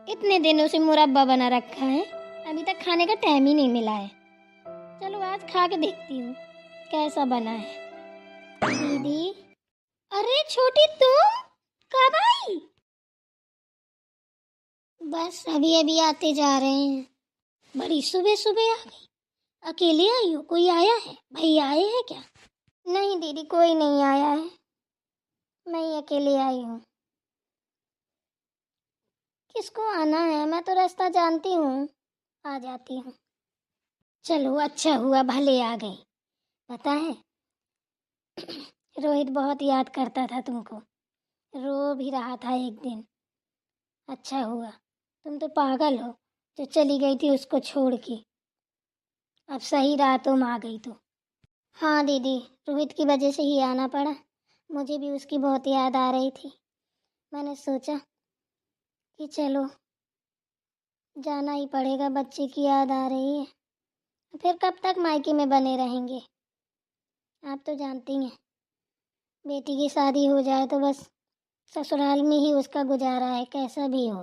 इतने दिनों से मुरब्बा बना रखा है, अभी तक खाने का टाइम ही नहीं मिला है। चलो आज खा के देखती हूँ कैसा बना है। दीदी, अरे छोटी तुम कब आई? बस अभी अभी आते जा रहे हैं। बड़ी सुबह सुबह आ गई। अकेले आई हो? कोई आया है? भाई आए हैं क्या? नहीं दीदी, कोई नहीं आया है, मैं ही अकेले आई हूँ। किसको आना है, मैं तो रास्ता जानती हूँ, आ जाती हूँ। चलो अच्छा हुआ भले आ गई। पता है रोहित बहुत याद करता था तुमको, रो भी रहा था एक दिन। अच्छा हुआ, तुम तो पागल हो जो चली गई थी उसको छोड़ के। अब सही रहा तुम आ गई तो। हाँ दीदी, रोहित की वजह से ही आना पड़ा। मुझे भी उसकी बहुत याद आ रही थी। मैंने सोचा कि चलो जाना ही पड़ेगा, बच्चे की याद आ रही है। फिर कब तक मायके में बने रहेंगे? आप तो जानती हैं, बेटी की शादी हो जाए तो बस ससुराल में ही उसका गुजारा है, कैसा भी हो।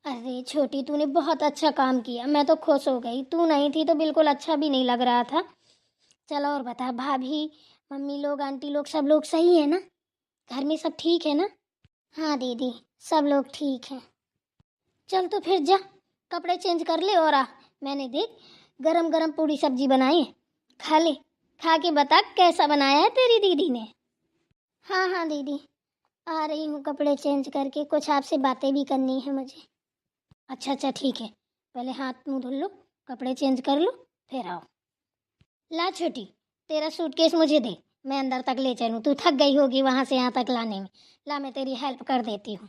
अरे छोटी, तूने बहुत अच्छा काम किया, मैं तो खुश हो गई। तू नहीं थी तो बिल्कुल अच्छा भी नहीं लग रहा था। चलो और बता, भाभी, मम्मी लोग, आंटी लोग, सब लोग सही है ना? घर में सब ठीक है ना? हाँ दीदी, सब लोग ठीक हैं। चल तो फिर जा, कपड़े चेंज कर ले और आ। मैंने देख गरम गरम पूरी सब्जी बनाई है, खा ले। खा के बता कैसा बनाया है तेरी दीदी ने। हाँ हाँ दीदी, आ रही हूँ कपड़े चेंज करके, कुछ आपसे बातें भी करनी है मुझे। अच्छा अच्छा ठीक है, पहले हाथ मुंह धुल लो, कपड़े चेंज कर लो, फिर आओ। ला छोटी, तेरा सूटकेस मुझे दे, मैं अंदर तक ले चलूँ। तू थक गई होगी वहाँ से यहाँ तक लाने में। ला, मैं तेरी हेल्प कर देती हूँ।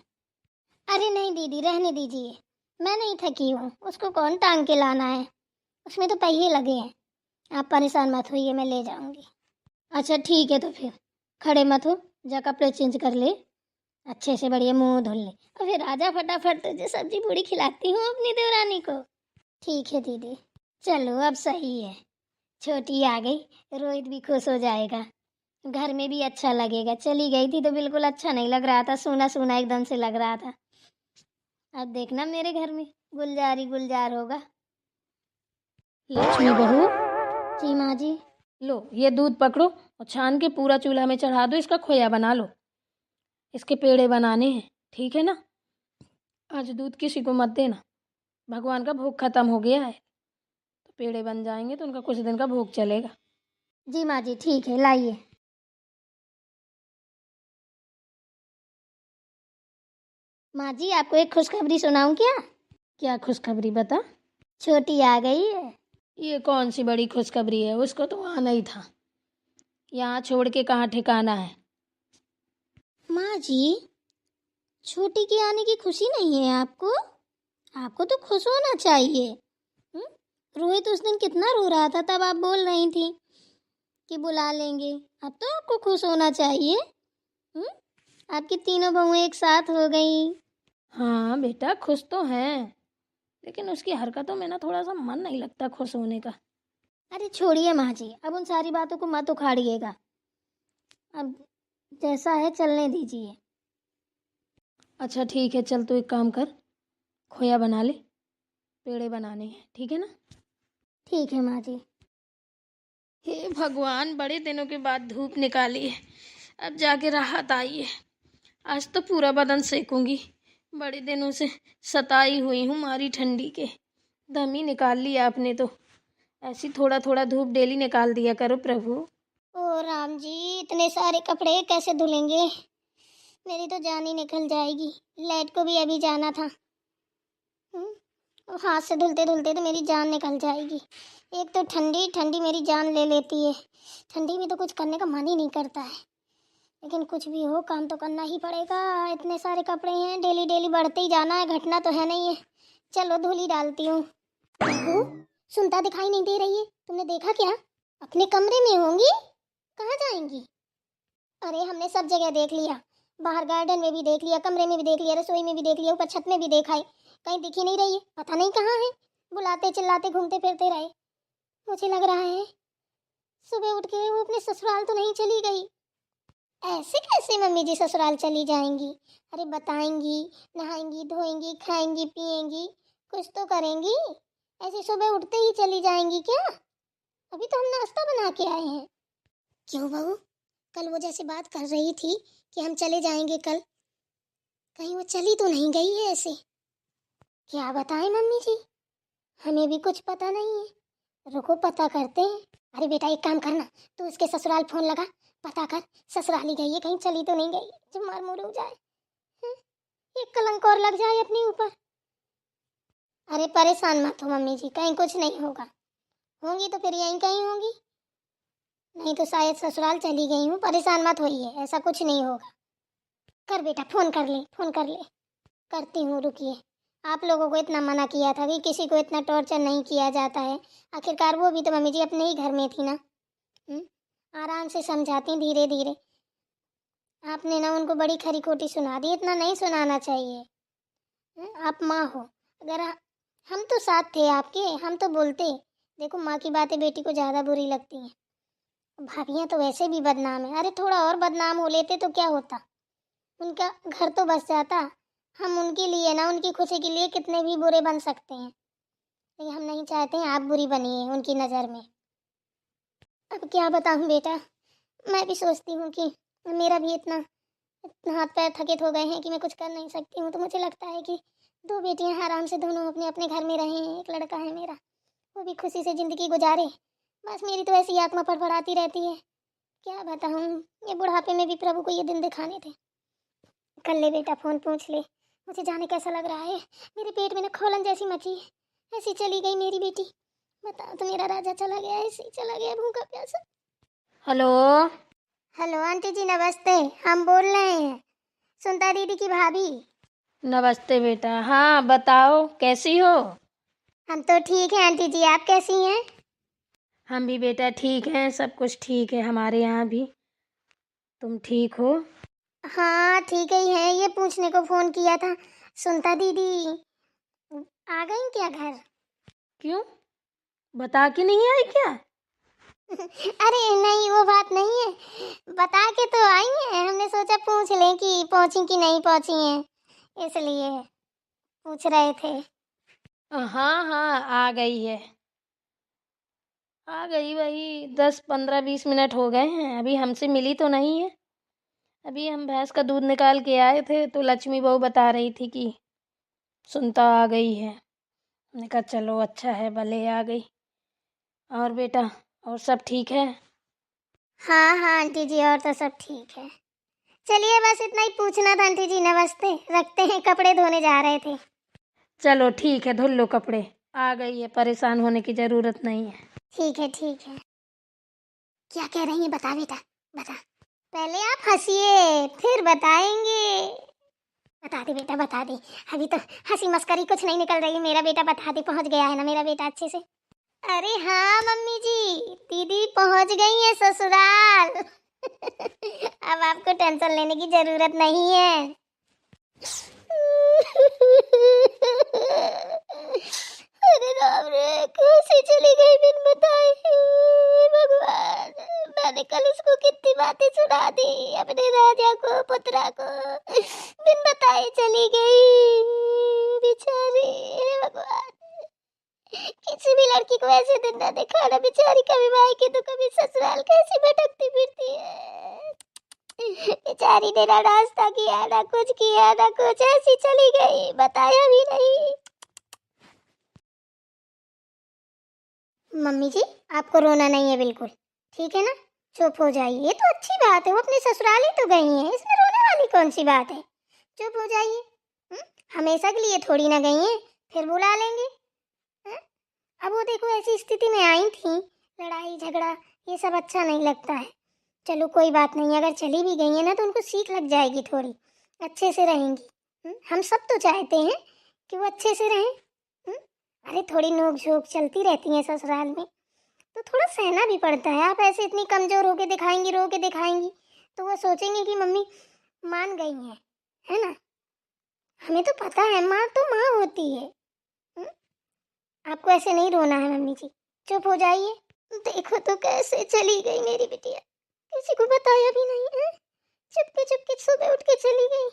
अरे नहीं दीदी, रहने दीजिए, मैं नहीं थकी हूँ। उसको कौन टांग के लाना है, उसमें तो पहिए लगे हैं। आप परेशान मत होइए, मैं ले जाऊंगी। अच्छा ठीक है, तो फिर खड़े मत हो, जा कपड़े चेंज कर ले, अच्छे से बढ़िया मुंह धुल ले, और फिर आजा फटाफट, तुझे सब्जी पूड़ी खिलाती हूँ अपनी देवरानी को। ठीक है दीदी। चलो अब सही है, छोटी आ गई, रोहित भी खुश हो जाएगा, घर में भी अच्छा लगेगा। चली गई थी तो बिल्कुल अच्छा नहीं लग रहा था, सूना सूना एकदम से लग रहा था। अब देखना मेरे घर में गुलजार ही गुलजार होगा। लक्ष्मी बहू, जी माँ जी। लो ये दूध पकड़ो और छान के पूरा चूल्हा में चढ़ा दो। इसका खोया बना लो, इसके पेड़े बनाने हैं, ठीक है ना? आज दूध किसी को मत देना, भगवान का भोग खत्म हो गया है, तो पेड़े बन जाएंगे तो उनका कुछ दिन का भोग चलेगा। जी माँ जी, ठीक है, लाइए। माँ जी, आपको एक खुशखबरी सुनाऊं क्या? क्या खुशखबरी बता? छोटी आ गई है। ये कौन सी बड़ी खुशखबरी है? उसको तो आना ही था, यहाँ छोड़ के कहाँ ठिकाना है। माँ जी, छोटी के आने की खुशी नहीं है आपको? आपको तो खुश होना चाहिए। हम्म? रोहित उस दिन कितना रो रहा था, तब आप बोल रही थी कि बुला लेंगे। अब तो आपको खुश होना चाहिए। हम्म? आपकी तीनों बहुएं एक साथ हो गई। हाँ बेटा, खुश तो हैं, लेकिन उसकी हरकतों में ना थोड़ा सा मन नहीं लगता खुश होने का। अरे छोड़िए माँ जी, अब उन सारी बातों को मत उखाड़िएगा। अब जैसा है चलने दीजिए। अच्छा ठीक है, चल तू एक काम कर, खोया बना ले, पेड़े बनाने हैं, ठीक है ना? ठीक है माँ जी। हे भगवान, बड़े दिनों के बाद धूप निकाली है, अब जाके राहत आई है। आज तो पूरा बदन सेकूंगी, बड़े दिनों से सताई हुई हूँ मारी ठंडी के। दम ही निकाल लिया आपने तो। ऐसी थोड़ा थोड़ा धूप डेली निकाल दिया करो प्रभु। ओ राम जी, इतने सारे कपड़े कैसे धुलेंगे? मेरी तो जान ही निकल जाएगी। लाइट को भी अभी जाना था। और हाथ से धुलते धुलते तो मेरी जान निकल जाएगी। एक तो ठंडी ठंडी मेरी जान ले लेती है। ठंडी में तो कुछ करने का मन ही नहीं करता है, लेकिन कुछ भी हो काम तो करना ही पड़ेगा। इतने सारे कपड़े हैं, डेली डेली बढ़ते ही जाना है, घटना तो है नहीं है। चलो धुल ही डालती हूँ। बहू, सुनता दिखाई नहीं दे रही है, तुमने देखा क्या? अपने कमरे में होंगी, कहाँ जाएंगी? अरे हमने सब जगह देख लिया, बाहर गार्डन में भी देख लिया, कमरे में भी देख लिया, रसोई में भी देख लिया, ऊपर छत में भी देखा है, कहीं दिख ही नहीं रही है। पता नहीं कहाँ है, बुलाते चिल्लाते घूमते फिरते रहे। मुझे लग रहा है सुबह उठ के वो अपने ससुराल तो नहीं चली गई। ऐसे कैसे मम्मी जी ससुराल चली जाएंगी? अरे बताएंगी, नहाएंगी धोएंगी खाएंगी पिएंगी, कुछ तो करेंगी। ऐसे सुबह उठते ही चली जाएंगी क्या? अभी तो हम नाश्ता बना के आए हैं। क्यों बहू, कल वो जैसे बात कर रही थी कि हम चले जाएंगे कल, कहीं वो चली तो नहीं गई है ऐसे? क्या बताएं मम्मी जी, हमें भी कुछ पता नहीं है। रुको पता करते हैं। अरे बेटा एक काम करना, तू उसके ससुराल फोन लगा, पता कर ससुराल ही गई है, कहीं चली तो नहीं गई जो मार मुर हो जाए। हं? एक कलंक और लग जाए अपने ऊपर। अरे परेशान मत हो मम्मी जी, कहीं कुछ नहीं होगा। होंगी तो फिर यहीं कहीं होंगी, नहीं तो शायद ससुराल चली गई हूँ। परेशान मत होइए, ऐसा कुछ नहीं होगा। कर बेटा फोन कर ले, फोन कर ले। करती हूँ रुकिए। आप लोगों को इतना मना किया था कि किसी को इतना टॉर्चर नहीं किया जाता है। आखिरकार वो भी तो मम्मी जी अपने ही घर में थी ना। आराम से समझाती धीरे धीरे। आपने ना उनको बड़ी खरी खोटी सुना दी, इतना नहीं सुनाना चाहिए। आप माँ हो, अगर हम तो साथ थे आपके, हम तो बोलते। देखो माँ की बातें बेटी को ज़्यादा बुरी लगती हैं। भाभियाँ तो वैसे भी बदनाम है। अरे थोड़ा और बदनाम हो लेते तो क्या होता, उनका घर तो बस जाता। हम उनके लिए ना, उनकी खुशी के लिए कितने भी बुरे बन सकते हैं, लेकिन हम नहीं चाहते हैं आप बुरी बनिए उनकी नज़र में। अब क्या बताऊँ बेटा, मैं भी सोचती हूँ कि मेरा भी इतना हाथ पैर थकित हो गए हैं कि मैं कुछ कर नहीं सकती हूँ। तो मुझे लगता है कि दो बेटियां आराम से दोनों अपने अपने घर में रहें, एक लड़का है मेरा, वो भी खुशी से ज़िंदगी गुजारे। बस मेरी तो ऐसी आत्मा फड़फड़ाती रहती है, क्या बताऊँ। ये बुढ़ापे में भी प्रभु को ये दिन दिखाने थे। कर ले बेटा फ़ोन, पूछ ले मुझे जाने कैसा लग रहा है। मेरे पेट में ना खौलन जैसी मची है, ऐसी चली गई मेरी बेटी। बताओ तो, मेरा राजा चला गया, ऐसे ही चला गया भूखा प्यासा। हेलो। हेलो आंटी जी नमस्ते, हम बोल रहे हैं सुनता दीदी की भाभी। नमस्ते बेटा, हाँ बताओ कैसी हो? हम तो ठीक हैं आंटी जी, आप कैसी हैं? हम भी बेटा ठीक हैं, सब कुछ ठीक है हमारे यहाँ भी। तुम ठीक हो? हाँ ठीक ही है, ये पूछने को फ़ोन किया था, सुनता दीदी आ गई क्या घर? क्यों, बता के नहीं आई क्या? अरे नहीं वो बात नहीं है, बता के तो आई हैं। हमने सोचा पूछ लें कि पहुंची कि नहीं पहुंची हैं, इसलिए पूछ रहे थे। हाँ हाँ आ गई है, आ गई। वही 10 15 20 मिनट हो गए हैं, अभी हमसे मिली तो नहीं है। अभी हम भैंस का दूध निकाल के आए थे तो लक्ष्मी बहू बता रही थी कि सुनता आ गई है। मैंने कहा चलो अच्छा है, भले आ गई। और बेटा, और सब ठीक है? हाँ हाँ आंटी जी और तो सब ठीक है। चलिए बस इतना ही पूछना था आंटी जी, नमस्ते, रखते हैं, कपड़े धोने जा रहे थे। चलो ठीक है, धुल लो कपड़े। आ गई है, परेशान होने की ज़रूरत नहीं है। ठीक है ठीक है। क्या कह रही हैं बता बेटा, बता। पहले आप हंसिए फिर बताएंगे। बता दे बेटा बता दे, अभी तो हंसी मस्करी कुछ नहीं निकल रही है। मेरा बेटा बता दे, पहुंच गया है ना मेरा बेटा अच्छे से? अरे हाँ मम्मी जी, दीदी पहुंच गई है ससुराल। अब आपको टेंशन लेने की जरूरत नहीं है। अरे राम रे, कैसे चली गई बिन बताए, हे भगवान। मैंने कल उसको कितनी बातें सुना दी, अपने राजा को पुत्रा को, बिन बताए चली गई बेचारी। हे भगवान, किसी भी लड़की को ऐसे दिन ना देखा ना बेचारी, कभी मायके तो कभी ससुराल, कैसी भटकती फिरती है बेचारी ने। ना नाश्ता किया ना कुछ किया ना कुछ, ऐसी चली गई, बताया भी नहीं। मम्मी जी आपको रोना नहीं है बिल्कुल, ठीक है ना? चुप हो जाइए, ये तो अच्छी बात है, वो अपने ससुराल ही तो गई हैं, इसमें रोने वाली कौन सी बात है? चुप हो जाइए। हमेशा के लिए थोड़ी ना गई हैं, फिर बुला लेंगे। हम्म? अब वो देखो ऐसी स्थिति में आई थी, लड़ाई झगड़ा ये सब अच्छा नहीं लगता है। चलो कोई बात नहीं, अगर चली भी गई है ना तो उनको सीख लग जाएगी, थोड़ी अच्छे से रहेंगी। हम सब तो चाहते हैं कि वो अच्छे से रहें। हम्म? अरे थोड़ी नोक झोंक चलती रहती है ससुराल में, तो थोड़ा सहना भी पड़ता है। आप ऐसे इतनी कमजोर होके दिखाएंगी, रो के दिखाएंगी, तो वो सोचेंगे कि मम्मी मान गई है ना? हमें तो पता है माँ तो माँ होती है। हम्म? आपको ऐसे नहीं रोना है मम्मी जी, चुप हो जाइए। देखो तो कैसे चली गई मेरी बिटिया, किसी को बताया भी नहीं है। चुपके चुपके सुबह उठ के चली गई।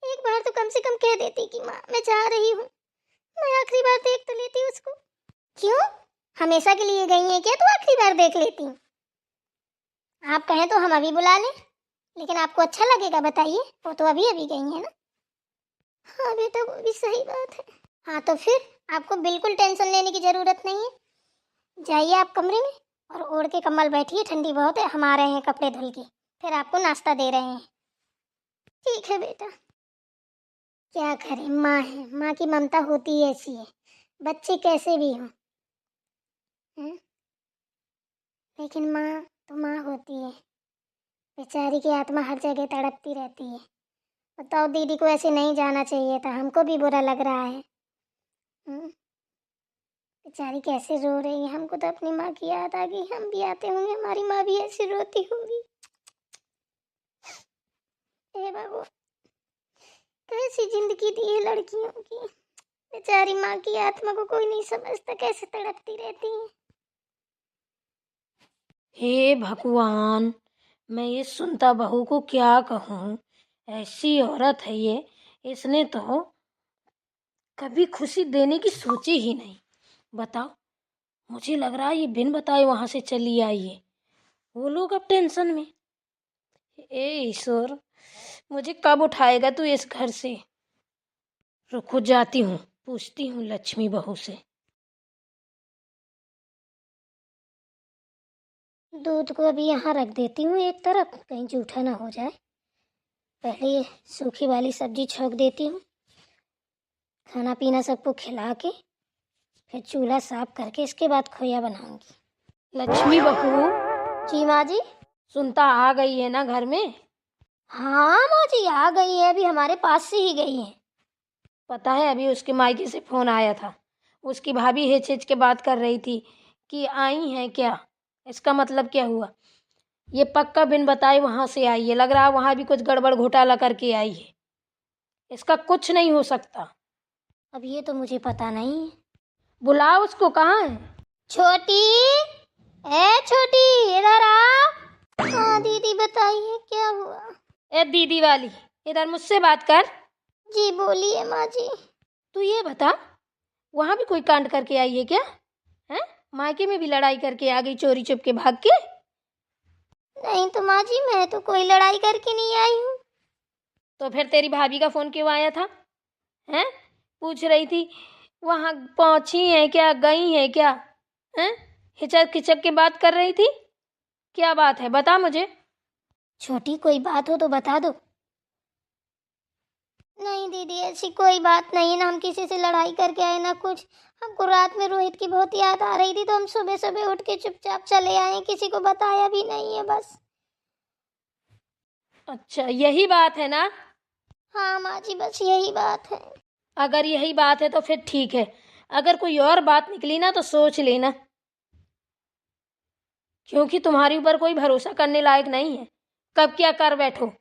एक बार तो कम से कम कह देती कि माँ मैं जा रही हूँ, मैं आखिरी बार देख तो लेती उसको। क्यों, हमेशा के लिए गई है क्या तो आखिरी बार देख लेती? आप कहें तो हम अभी बुला लें, लेकिन आपको अच्छा लगेगा बताइए? वो तो अभी अभी गई है ना। हाँ बेटा वो भी सही बात है। हाँ तो फिर आपको बिल्कुल टेंशन लेने की ज़रूरत नहीं है। जाइए आप कमरे में और ओढ़ के कम्बल बैठिए, ठंडी बहुत है, हम आ रहे हैं कपड़े धुल के, फिर आपको नाश्ता दे रहे हैं। ठीक है बेटा। क्या करें, माँ है, माँ की ममता होती ही ऐसी है, बच्चे कैसे भी हों, लेकिन माँ तो माँ होती है। बेचारी की आत्मा हर जगह तड़पती रहती है। बताओ दीदी को ऐसे नहीं जाना चाहिए था, हमको भी बुरा लग रहा है। बेचारी कैसे रो रही है, हमको तो अपनी माँ की याद आ गई। हम भी आते होंगे, हमारी माँ भी ऐसी रोती होगी। हे भगवान, कैसी जिंदगी दी है लड़कियों की। बेचारी माँ की आत्मा को कोई नहीं समझता, कैसे तड़पती रहती है। हे भगवान, मैं ये सुनता बहू को क्या कहूँ। ऐसी औरत है ये, इसने तो कभी खुशी देने की सोची ही नहीं। बताओ, मुझे लग रहा है ये बिन बताए वहाँ से चली आई है। वो लोग अब टेंशन में। ए ईश्वर, मुझे कब उठाएगा तू इस घर से? रुको, जाती हूँ, पूछती हूँ लक्ष्मी बहू से। दूध को अभी यहाँ रख देती हूँ एक तरफ, कहीं जूठा ना हो जाए। पहले ये सूखी वाली सब्जी छोंक देती हूँ, खाना पीना सबको खिला के फिर चूल्हा साफ करके इसके बाद खोया बनाऊंगी। लक्ष्मी बहू, जी माँ जी। सुनता आ गई है ना घर में? हाँ माँ जी आ गई है, अभी हमारे पास से ही गई है। पता है, अभी उसके मायके से फ़ोन आया था। उसकी भाभी हिच हिच के बात कर रही थी कि आई हैं क्या। इसका मतलब क्या हुआ? ये पक्का बिन बताए वहाँ से आई है। लग रहा है वहाँ भी कुछ गड़बड़ घोटाला करके आई है। इसका कुछ नहीं हो सकता। अब ये तो मुझे पता नहीं है। बुलाओ उसको, कहाँ है? छोटी, ए छोटी इधर आ। हाँ दीदी बताइए क्या हुआ? ए दीदी वाली, इधर मुझसे बात कर। जी बोलिए माँ जी। तू ये बता, वहाँ भी कोई कांड करके आई है क्या? हैं? मायके में भी लड़ाई करके आ गई चोरी चुप के भाग के? नहीं तो माँ जी, मैं तो कोई लड़ाई करके नहीं आई हूँ। तो फिर तेरी भाभी का फ़ोन क्यों आया था? हैं? पूछ रही थी वहाँ पहुँची हैं क्या, गई हैं क्या? हैं? हिचक खिचक के बात कर रही थी। क्या बात है, बता मुझे। छोटी कोई बात हो तो बता दो। नहीं दीदी ऐसी कोई बात नहीं है ना, हम किसी से लड़ाई करके आए ना कुछ। हमको रात में रोहित की बहुत याद आ रही थी तो हम सुबह सुबह उठ के चुपचाप चले आए, किसी को बताया भी नहीं है बस। अच्छा, यही बात है ना? हाँ माँ जी बस यही बात है। अगर यही बात है तो फिर ठीक है। अगर कोई और बात निकली ना तो सोच लेना, क्योंकि तुम्हारे ऊपर कोई भरोसा करने लायक नहीं है। कब क्या कर बैठो।